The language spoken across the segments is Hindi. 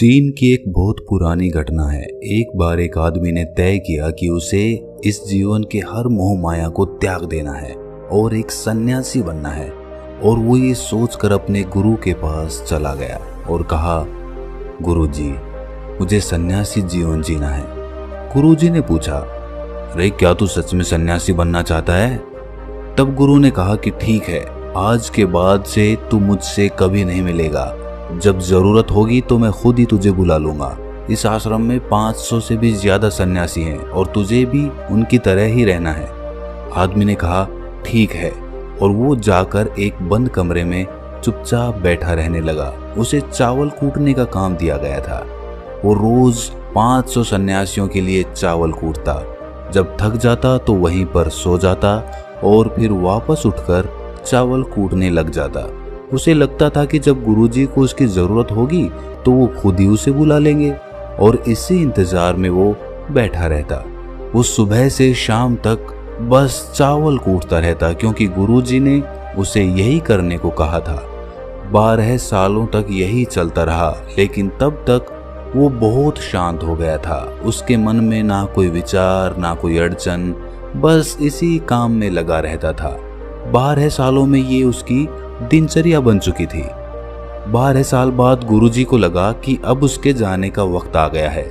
चीन की एक बहुत पुरानी घटना है। एक बार एक आदमी ने तय किया कि उसे इस जीवन के हर मोह माया को त्याग देना है और एक सन्यासी बनना है। और वो ये सोचकर अपने गुरु के पास चला गया और कहा, गुरुजी, मुझे सन्यासी जीवन जीना है। गुरुजी ने पूछा, अरे क्या तू सच में सन्यासी बनना चाहता है? तब गुरु ने कहा कि ठीक है, आज के बाद से तू मुझसे कभी नहीं मिलेगा। जब जरूरत होगी तो मैं खुद ही तुझे बुला लूंगा। इस आश्रम में 500 से भी ज्यादा सन्यासी हैं और तुझे भी उनकी तरह ही रहना है। आदमी ने कहा, ठीक है, और वो जाकर एक बंद कमरे में चुपचाप बैठा रहने लगा। उसे चावल कूटने का काम दिया गया था। वो रोज 500 सन्यासियों के लिए चावल कूटता। जब थक जाता तो वहीं पर सो जाता और फिर वापस उठकर चावल कूटने लग जाता। उसे लगता था कि जब गुरुजी को उसकी जरूरत होगी तो वो खुद ही उसे बुला लेंगे, और इसी इंतजार में वो बैठा रहता। वो सुबह से शाम तक बस चावल कूटता रहता, क्योंकि गुरुजी ने उसे यही करने को कहा था। 12 सालों तक यही चलता रहा, लेकिन तब तक वो बहुत शांत हो गया था। उसके मन में ना कोई विचार, ना कोई अड़चन, बस इसी काम में लगा रहता था। 12 सालों में ये उसकी दिनचर्या बन चुकी थी। 12 साल बाद गुरुजी को लगा कि अब उसके जाने का वक्त आ गया है।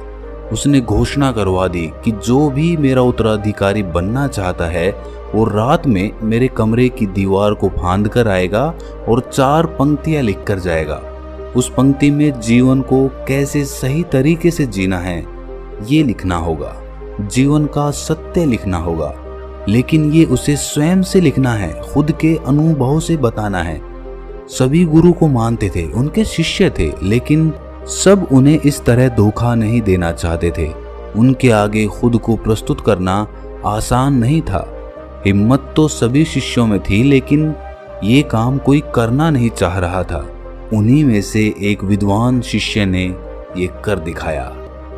उसने घोषणा करवा दी कि जो भी मेरा उत्तराधिकारी बनना चाहता है वो रात में मेरे कमरे की दीवार को फांद कर आएगा और 4 पंक्तियां लिख कर जाएगा। उस पंक्ति में जीवन को कैसे सही तरीके से जीना है ये लिखना होगा, जीवन का सत्य लिखना होगा, लेकिन ये उसे स्वयं से लिखना है, खुद के अनुभव से बताना है। सभी गुरु को मानते थे, उनके शिष्य थे, लेकिन सब उन्हें इस तरह धोखा नहीं देना चाहते थे। उनके आगे खुद को प्रस्तुत करना आसान नहीं था। हिम्मत तो सभी शिष्यों में थी, लेकिन ये काम कोई करना नहीं चाह रहा था। उन्हीं में से एक विद्वान शिष्य ने ये कर दिखाया।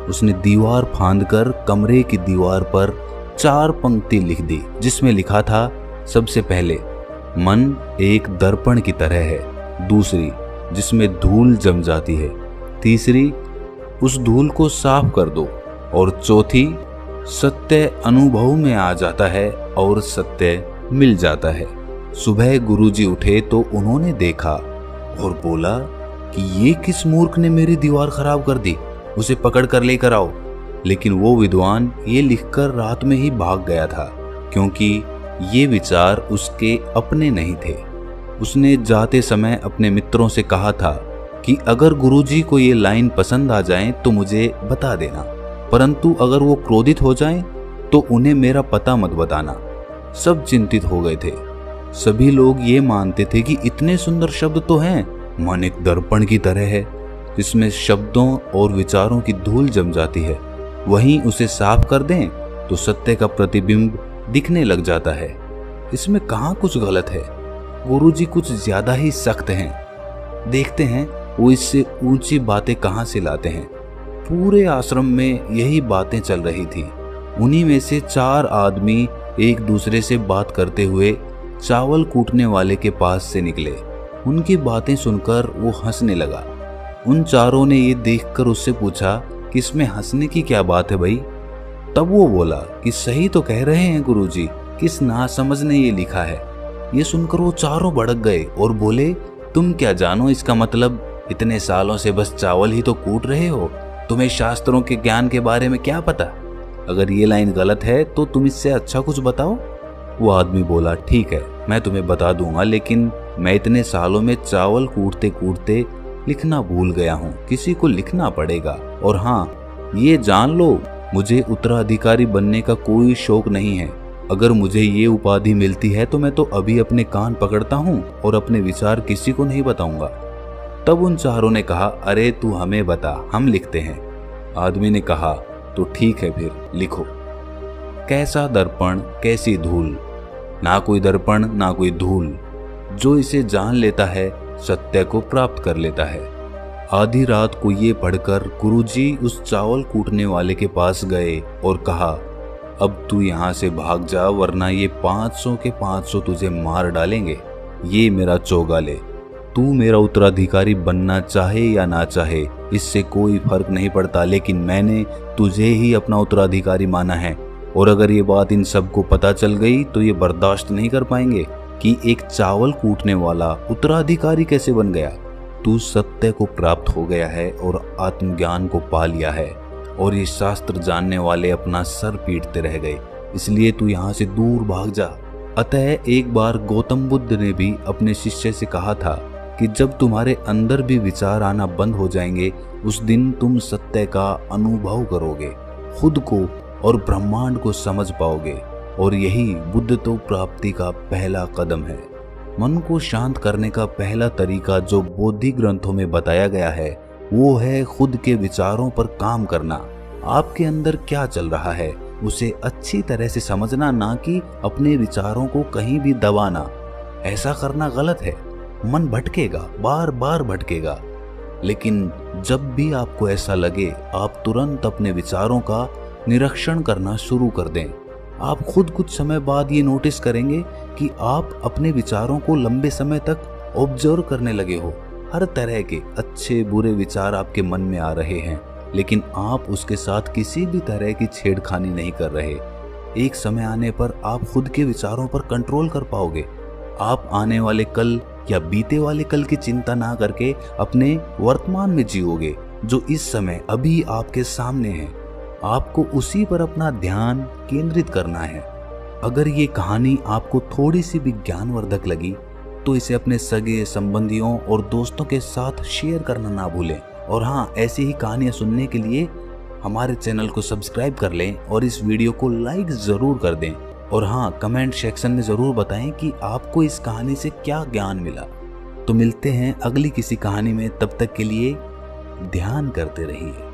उसने दीवार फांदकर कमरे की दीवार पर 4 पंक्ति लिख दी, जिसमें लिखा था, सबसे पहले, मन एक दर्पण की तरह है। दूसरी, जिसमें धूल जम जाती है। तीसरी, उस धूल को साफ कर दो। और चौथी, सत्य अनुभव में आ जाता है और सत्य मिल जाता है। सुबह गुरुजी उठे तो उन्होंने देखा और बोला कि ये किस मूर्ख ने मेरी दीवार खराब कर दी, उसे पकड़ कर लेकर आओ। लेकिन वो विद्वान ये लिखकर रात में ही भाग गया था, क्योंकि ये विचार उसके अपने नहीं थे। उसने जाते समय अपने मित्रों से कहा था कि अगर गुरुजी को ये लाइन पसंद आ जाए तो मुझे बता देना, परंतु अगर वो क्रोधित हो जाए तो उन्हें मेरा पता मत बताना। सब चिंतित हो गए थे। सभी लोग ये मानते थे कि इतने सुंदर शब्द तो हैं, मन एक दर्पण की तरह है, जिसमें शब्दों और विचारों की धूल जम जाती है। वहीं उसे साफ कर दें तो सत्य का प्रतिबिंब दिखने लग जाता है। इसमें कहाँ कुछ गलत है। गुरुजी कुछ ज्यादा ही सख्त हैं। देखते हैं वो इससे ऊंची बातें कहाँ से लाते हैं। पूरे आश्रम में यही बातें चल रही थी। उन्हीं में से 4 आदमी एक दूसरे से बात करते हुए चावल कूटने वाले के पास से निकले। उनकी बातें सुनकर वो हंसने लगा। उन चारों ने ये देखकर उससे पूछा कि इसमें हंसने की क्या बात है भाई? तब वो बोला कि सही तो कह रहे हैं गुरुजी, किस नासमझ ने ये लिखा है। ये सुनकर वो चारों भड़क गए और बोले, तुम क्या जानो इसका मतलब? इतने सालों से बस चावल ही तो कूट रहे हो, तुम्हें शास्त्रों के ज्ञान के बारे में क्या पता? अगर ये लाइन गलत है तो तुम इससे अच्छा कुछ बताओ। वो आदमी बोला, ठीक है, मैं तुम्हें बता दूंगा, लेकिन मैं इतने सालों में चावल कूटते कूटते लिखना भूल गया हूँ। किसी को लिखना पड़ेगा। और हाँ, ये जान लो, मुझे उत्तराधिकारी बनने का कोई शौक नहीं है। अगर मुझे ये उपाधि मिलती है तो मैं तो अभी अपने कान पकड़ता हूँ और अपने विचार किसी को नहीं बताऊंगा। तब उन चारों ने कहा, अरे तू हमें बता, हम लिखते हैं। आदमी ने कहा, तो ठीक है, फिर लिखो। कैसा दर्पण, कैसी धूल, ना कोई दर्पण ना कोई धूल, जो इसे जान लेता है सत्य को प्राप्त कर लेता है। आधी रात को ये पढ़कर गुरुजी उस चावल कूटने वाले के पास गए और कहा, अब तू यहाँ से भाग जा, वरना ये 500 के 500 तुझे मार डालेंगे। ये मेरा चौगा ले। तू मेरा उत्तराधिकारी बनना चाहे या ना चाहे, इससे कोई फर्क नहीं पड़ता, लेकिन मैंने तुझे ही अपना उत्तराधिकारी माना है। और अगर ये बात इन सबको पता चल गई तो ये बर्दाश्त नहीं कर पाएंगे कि एक चावल कूटने वाला उत्तराधिकारी कैसे बन गया। तू सत्य को प्राप्त हो गया है और आत्मज्ञान को पा लिया है, और ये शास्त्र जानने वाले अपना सर पीटते रह गए, इसलिए तू यहाँ से दूर भाग जा। अतः एक बार गौतम बुद्ध ने भी अपने शिष्य से कहा था कि जब तुम्हारे अंदर भी विचार आना बंद हो जाएंगे, उस दिन तुम सत्य का अनुभव करोगे, खुद को और ब्रह्मांड को समझ पाओगे, और यही बुद्धत्व प्राप्ति का पहला कदम है। मन को शांत करने का पहला तरीका जो बौद्धिक ग्रंथों में बताया गया है वो है खुद के विचारों पर काम करना। आपके अंदर क्या चल रहा है उसे अच्छी तरह से समझना, ना कि अपने विचारों को कहीं भी दबाना। ऐसा करना गलत है। मन भटकेगा, बार बार भटकेगा, लेकिन जब भी आपको ऐसा लगे आप तुरंत अपने विचारों का निरीक्षण करना शुरू कर दें। आप खुद कुछ समय बाद ये नोटिस करेंगे कि आप अपने विचारों को लंबे समय तक ऑब्जर्व करने लगे हो। हर तरह के अच्छे बुरे विचार आपके मन में आ रहे हैं, लेकिन आप उसके साथ किसी भी तरह की छेड़खानी नहीं कर रहे। एक समय आने पर आप खुद के विचारों पर कंट्रोल कर पाओगे। आप आने वाले कल या बीते वाले कल की चिंता ना करके अपने वर्तमान में जियोगे, जो इस समय अभी आपके सामने है। आपको उसी पर अपना ध्यान केंद्रित करना है। अगर ये कहानी आपको थोड़ी सी भी ज्ञानवर्धक लगी तो इसे अपने सगे संबंधियों और दोस्तों के साथ शेयर करना ना भूलें। और हाँ, ऐसी ही कहानियाँ सुनने के लिए हमारे चैनल को सब्सक्राइब कर लें और इस वीडियो को लाइक ज़रूर कर दें। और हाँ, कमेंट सेक्शन में ज़रूर बताएं कि आपको इस कहानी से क्या ज्ञान मिला। तो मिलते हैं अगली किसी कहानी में, तब तक के लिए ध्यान करते रहिए।